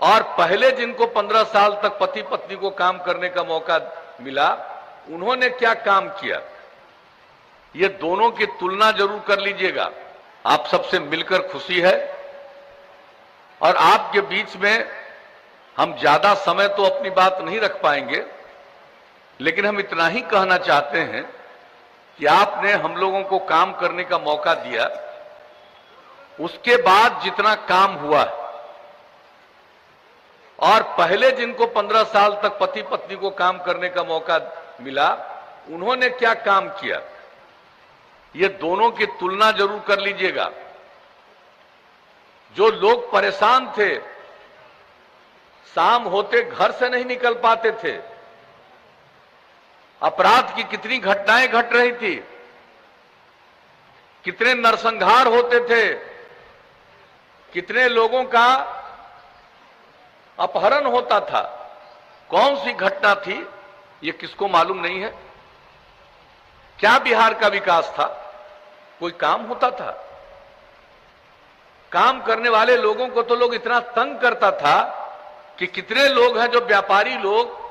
और पहले जिनको 15 साल तक पति पत्नी को काम करने का मौका मिला, उन्होंने क्या काम किया, ये दोनों की तुलना जरूर कर लीजिएगा। आप सबसे मिलकर खुशी है और आपके बीच में हम ज्यादा समय तो अपनी बात नहीं रख पाएंगे, लेकिन हम इतना ही कहना चाहते हैं कि आपने हम लोगों को काम करने का मौका दिया। उसके बाद जितना काम हुआ है और पहले जिनको 15 साल तक पति पत्नी को काम करने का मौका मिला, उन्होंने क्या काम किया, ये दोनों की तुलना जरूर कर लीजिएगा। जो लोग परेशान थे, शाम होते घर से नहीं निकल पाते थे, अपराध की कितनी घटनाएं घट रही थी, कितने नरसंहार होते थे, कितने लोगों का अपहरण होता था, कौन सी घटना थी, ये किसको मालूम नहीं है। क्या बिहार का विकास था? कोई काम होता था? काम करने वाले लोगों को तो लोग इतना तंग करता था कि कितने लोग हैं जो व्यापारी लोग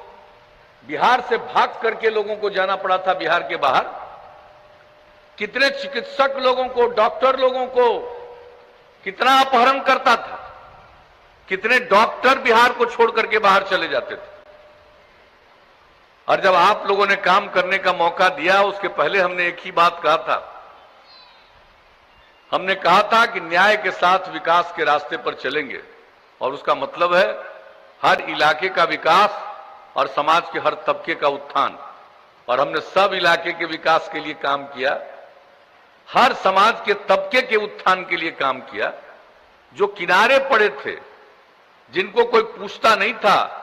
बिहार से भाग करके लोगों को जाना पड़ा था बिहार के बाहर। कितने चिकित्सक लोगों को, डॉक्टर लोगों को कितना अपहरण करता था, कितने डॉक्टर बिहार को छोड़ करके बाहर चले जाते थे। और जब आप लोगों ने काम करने का मौका दिया, उसके पहले हमने एक ही बात कहा था, हमने कहा था कि न्याय के साथ विकास के रास्ते पर चलेंगे, और उसका मतलब है हर इलाके का विकास और समाज के हर तबके का उत्थान। और हमने सब इलाके के विकास के लिए काम किया, हर समाज के तबके के उत्थान के लिए काम किया। जो किनारे पड़े थे, जिनको कोई पूछता नहीं था,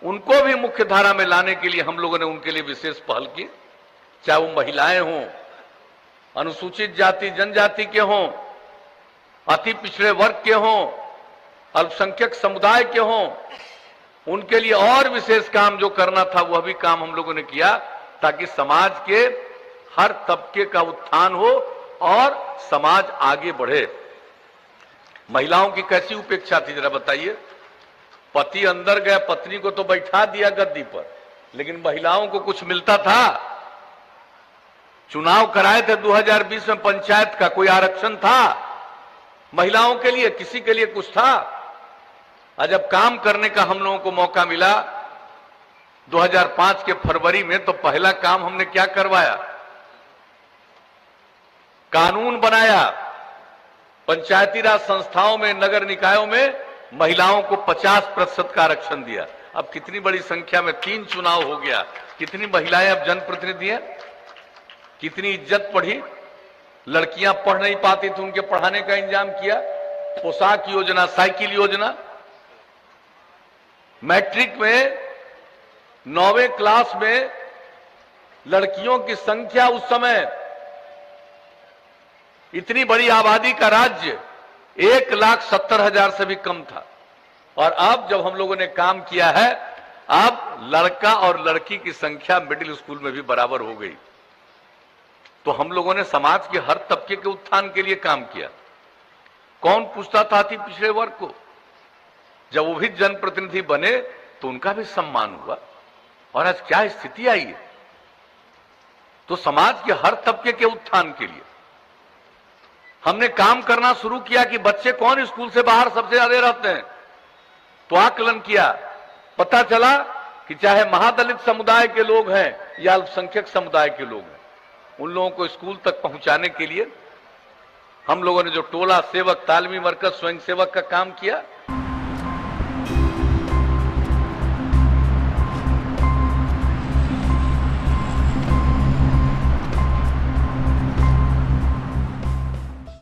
उनको भी मुख्य धारा में लाने के लिए हम लोगों ने उनके लिए विशेष पहल की। चाहे वो महिलाएं हों, अनुसूचित जाति जनजाति के हों, अति पिछड़े वर्ग के हों, अल्पसंख्यक समुदाय के हों, उनके लिए और विशेष काम जो करना था वह भी काम हम लोगों ने किया, ताकि समाज के हर तबके का उत्थान हो और समाज आगे बढ़े। महिलाओं की कैसी उपेक्षा थी जरा बताइए। पति अंदर गए, पत्नी को तो बैठा दिया गद्दी पर, लेकिन महिलाओं को कुछ मिलता था? चुनाव कराए थे 2020 में पंचायत का, कोई आरक्षण था महिलाओं के लिए? किसी के लिए कुछ था? और जब काम करने का हम लोगों को मौका मिला 2005 के फरवरी में, तो पहला काम हमने क्या करवाया? कानून बनाया। पंचायती राज संस्थाओं में, नगर निकायों में महिलाओं को 50% का आरक्षण दिया। अब कितनी बड़ी संख्या में 3 चुनाव हो गया, कितनी महिलाएं अब जनप्रतिनिधि हैं, कितनी इज्जत बढ़ी। लड़कियां पढ़ नहीं पाती थी, उनके पढ़ाने का इंतजाम किया। पोशाक योजना, साइकिल योजना। मैट्रिक में 9वीं क्लास में लड़कियों की संख्या उस समय, इतनी बड़ी आबादी का राज्य, 1,70,000 से भी कम था। और अब जब हम लोगों ने काम किया है, अब लड़का और लड़की की संख्या मिडिल स्कूल में भी बराबर हो गई। तो हम लोगों ने समाज के हर तबके के उत्थान के लिए काम किया। कौन पूछता था अति पिछड़े वर्ग को? जब वो भी जनप्रतिनिधि बने तो उनका भी सम्मान हुआ। और आज क्या स्थिति आई है? तो समाज के हर तबके के उत्थान के लिए हमने काम करना शुरू किया कि बच्चे कौन स्कूल से बाहर सबसे ज्यादा रहते हैं। तो आकलन किया, पता चला कि चाहे महादलित समुदाय के लोग हैं या अल्पसंख्यक समुदाय के लोग हैं, उन लोगों को स्कूल तक पहुंचाने के लिए हम लोगों ने जो टोला सेवक, तालमी मरकज, स्वयं सेवक का काम किया,